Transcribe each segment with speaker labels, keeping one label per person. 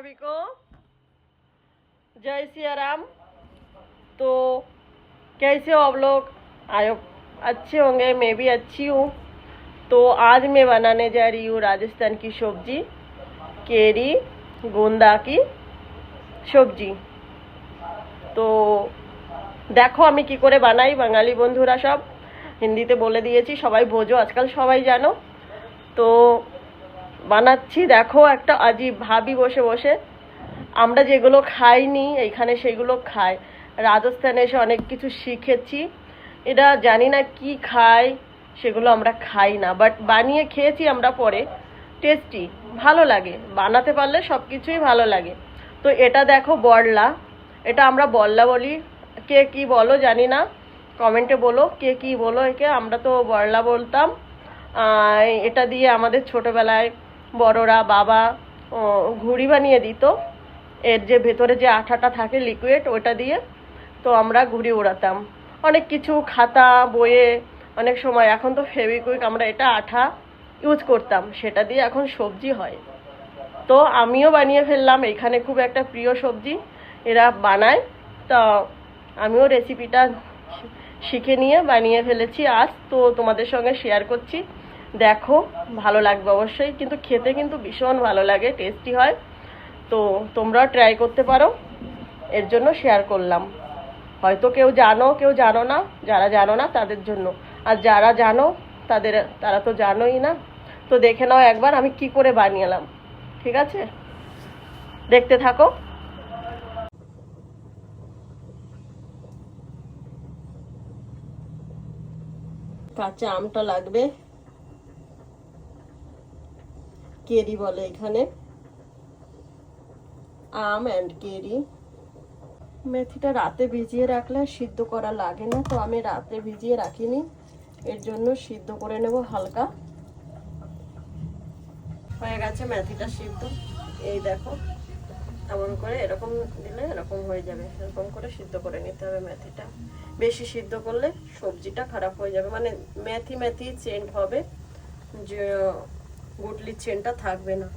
Speaker 1: सभी को जय सिया राम। तो कैसे हो आप लोग? आयो अच्छे होंगे, मैं भी अच्छी हूँ। तो आज मैं बनाने जा रही हूँ राजस्थान की सब्जी, केरी गोंदा की सब्जी। तो देखो আমি কি করে বানাই। বাঙালি বন্ধুরা সব হিন্দিতে বলে দিয়েছি, সবাই বোঝো, আজকাল সবাই জানো। তো বানাচ্ছি, দেখো একটা আজীব ভাবি বসে বসে। আমরা যেগুলো খাইনি এইখানে সেগুলো খাই। রাজস্থানে এসে অনেক কিছু শিখেছি, এটা জানি না কি খাই, সেগুলো আমরা খাই না, বাট বানিয়ে খেয়েছি আমরা পরে। টেস্টি, ভালো লাগে, বানাতে পারলে সব কিছুই ভালো লাগে। তো এটা দেখো বড়লা, এটা আমরা বড়লা বলি, কে কি বলো জানি না, কমেন্টে বলো কে কি বলো একে। আমরা তো বড়লা বলতাম। এটা দিয়ে আমাদের ছোটবেলায় বড়রা বাবা ঘুড়ি বানিয়ে দিত। এর যে ভেতরে যে আঠাটা থাকে লিকুইড, ওটা দিয়ে তো আমরা ঘুড়ি উড়াতাম। অনেক কিছু খাতা বইয়ে অনেক সময়, এখন তো ফেভিকুইক, আমরা এটা আঠা ইউজ করতাম, সেটা দিয়ে এখন সবজি হয়। তো আমিও বানিয়ে ফেললাম, এখানে খুব একটা প্রিয় সবজি এরা বানায়। তো আমিও রেসিপিটা শিখে নিয়ে বানিয়ে ফেলেছি আজ, তো তোমাদের সঙ্গে শেয়ার করছি। দেখো ভালো লাগবে অবশ্যই, কিন্তু খেতে কিন্তু ভীষণ ভালো লাগে, টেস্টি হয়। তো তোমরাও ট্রাই করতে পারো, এর জন্য শেয়ার করলাম। হয়তো কেউ জানো কেউ জানো না, যারা জানো না তাদের জন্য, আর যারা জানো তারা তো জানোই না। তো দেখে নাও একবার আমি কি করে বানিয়েলাম, ঠিক আছে? দেখতে থাকো। কাঁচা আমটা লাগবে, কেরি বলে এখানে, আম অ্যান্ড কেরি। মেথিটা রাতে ভিজিয়ে রাখলে সিদ্ধ করা লাগে না, তো আমি রাতে ভিজিয়ে রাখিনি, এর জন্য সিদ্ধ করে নেব হালকা। হয়ে গেছে মেথিটা সিদ্ধ, এই দেখো এমন করে, এরকম দিলে এরকম হয়ে যাবে, এরকম করে সিদ্ধ করে নিতে হবে মেথিটা। বেশি সিদ্ধ করলে সবজিটা খারাপ হয়ে যাবে, মানে মেথি চেন্ট হবে, যে গুটলির চেনটা থাকবে না।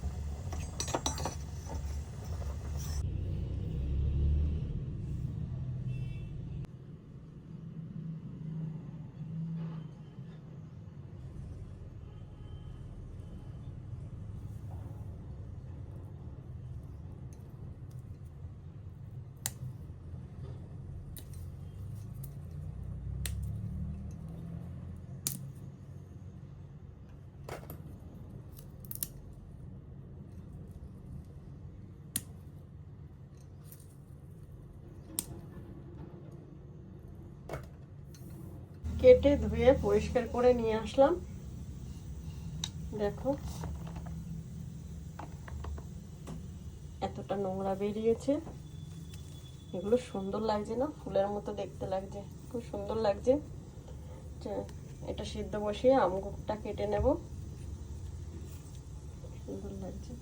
Speaker 1: কেটে ধুয়ে পরিষ্কার করে নিয়ে আসলাম। দেখো এতটা নোংরা বেরিয়েছে, এগুলো সুন্দর লাগছে না? ফুলের মতো দেখতে লাগছে, খুব সুন্দর লাগছে। এটা সিদ্ধ বসিয়ে আমগুটা কেটে নেব, সুন্দর লাগছে।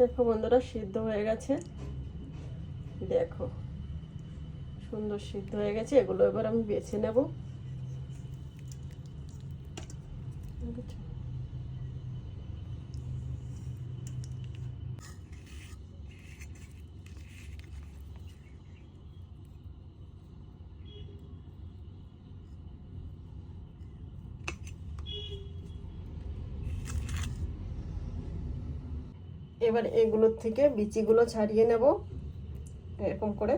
Speaker 1: দেখো বন্ধুরা সিদ্ধ হয়ে গেছে, দেখো সুন্দর সিদ্ধ হয়ে গেছে। এগুলো এবার আমি বেছে নেব। এবার এগুলোর থেকে বিচিগুলো ছাড়িয়ে নেব এরকম করে।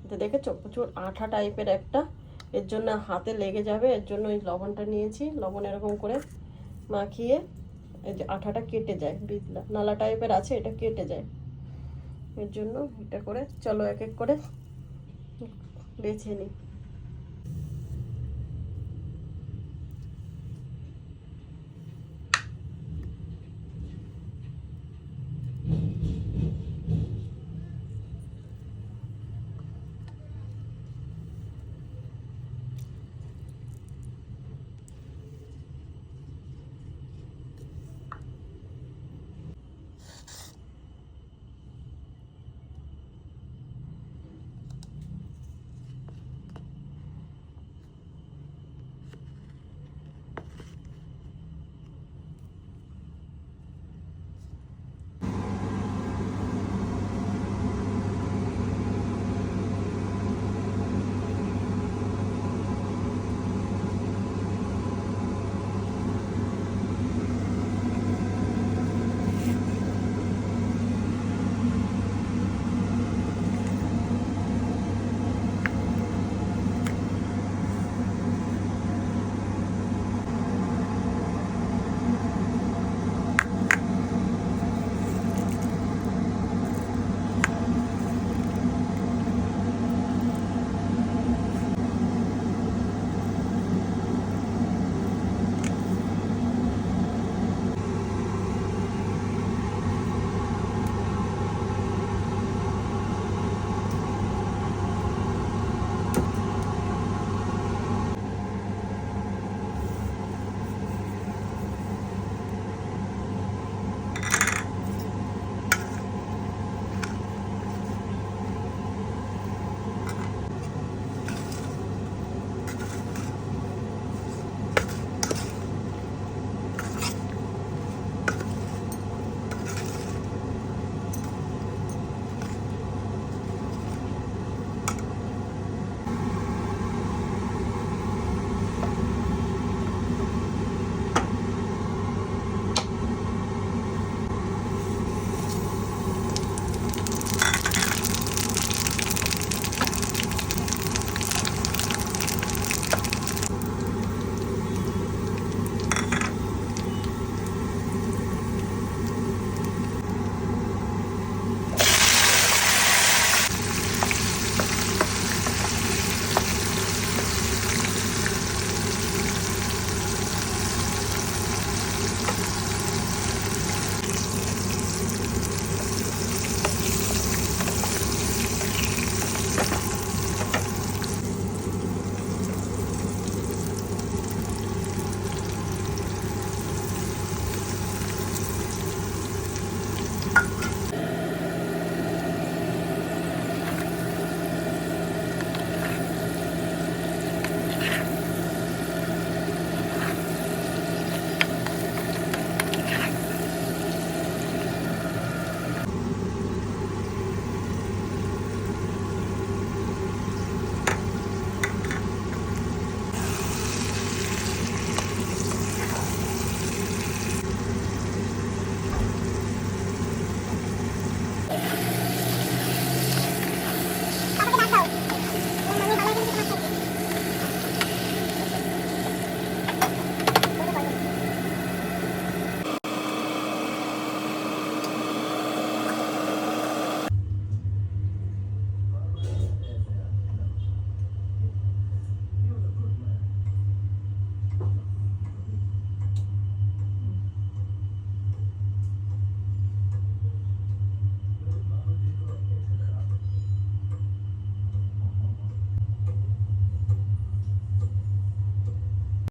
Speaker 1: এটা দেখেছো প্রচুর আঠা টাইপের একটা, এর জন্য হাতে লেগে যাবে, এর জন্য এই লবণটা নিয়েছি। লবণ এরকম করে মাখিয়ে এই যে আঠাটা কেটে যায়, বিতলা নালা টাইপের আছে, এটা কেটে যায়, এর জন্য এটা করে। চলো এক এক করে বেছে নিই।